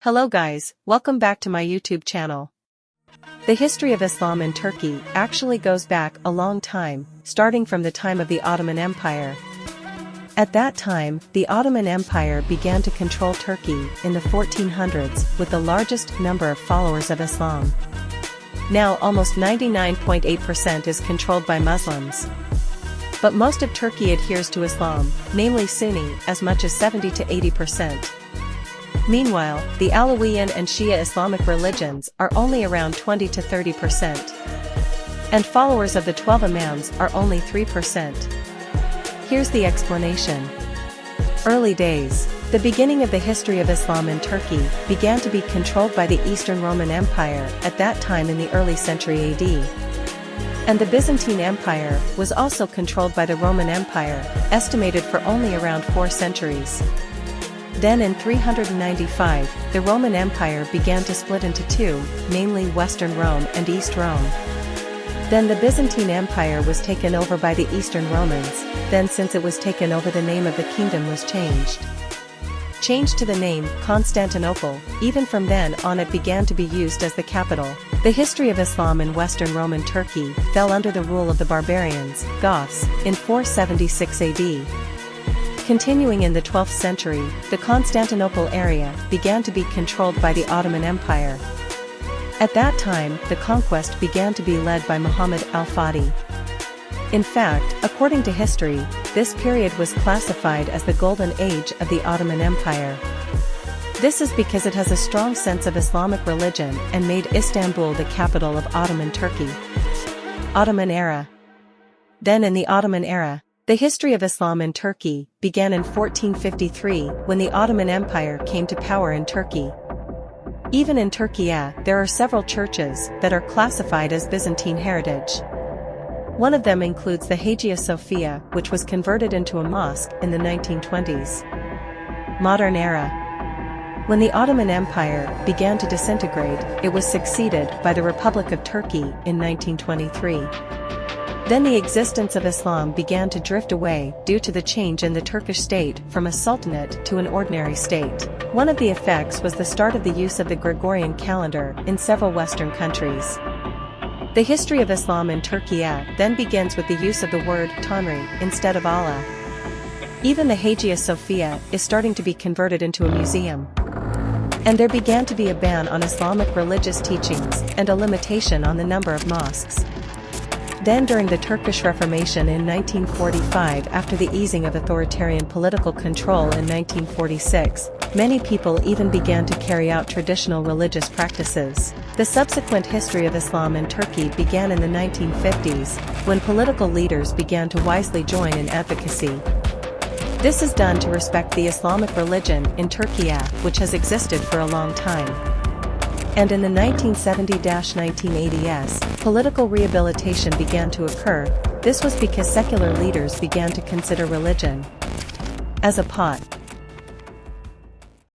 Hello guys, welcome back to my YouTube channel. The history of Islam in Turkey actually goes back a long time, starting from the time of the Ottoman Empire. At that time, the Ottoman Empire began to control Turkey in the 1400s with the largest number of followers of Islam. Now almost 99.8% is controlled by Muslims. But most of Turkey adheres to Islam, namely Sunni, as much as 70 to 80%. Meanwhile, the Alawiyan and Shia Islamic religions are only around 20 to 30%. And followers of the 12 Imams are only 3%. Here's the explanation. Early days. The beginning of the history of Islam in Turkey began to be controlled by the Eastern Roman Empire at that time in the early century AD. And the Byzantine Empire was also controlled by the Roman Empire, estimated for only around 4 centuries. Then in 395, the Roman Empire began to split into two, namely Western Rome and East Rome. Then the Byzantine Empire was taken over by the Eastern Romans, then since it was taken over the name of the kingdom was changed to the name Constantinople. Even from then on it began to be used as the capital. The history of Islam in Western Roman Turkey fell under the rule of the barbarians, Goths, in 476 AD. Continuing in the 12th century, the Constantinople area began to be controlled by the Ottoman Empire. At that time, the conquest began to be led by Muhammad al-Fatih. In fact, according to history, this period was classified as the Golden Age of the Ottoman Empire. This is because it has a strong sense of Islamic religion and made Istanbul the capital of Ottoman Turkey. Ottoman era. Then in the Ottoman era, the history of Islam in Turkey began in 1453 when the Ottoman Empire came to power in Turkey. Even in Turkey, there are several churches that are classified as Byzantine heritage. One of them includes the Hagia Sophia, which was converted into a mosque in the 1920s. Modern era. When the Ottoman Empire began to disintegrate, it was succeeded by the Republic of Turkey in 1923. Then the existence of Islam began to drift away due to the change in the Turkish state from a sultanate to an ordinary state. One of the effects was the start of the use of the Gregorian calendar in several Western countries. The history of Islam in Turkey then begins with the use of the word Tanrı instead of Allah. Even the Hagia Sophia is starting to be converted into a museum. And there began to be a ban on Islamic religious teachings and a limitation on the number of mosques. Then during the Turkish Reformation in 1945, after the easing of authoritarian political control in 1946, many people even began to carry out traditional religious practices. The subsequent history of Islam in Turkey began in the 1950s, when political leaders began to wisely join in advocacy. This is done to respect the Islamic religion in Turkey, which has existed for a long time. And in the 1970-1980s, political rehabilitation began to occur. This was because secular leaders began to consider religion as a pot.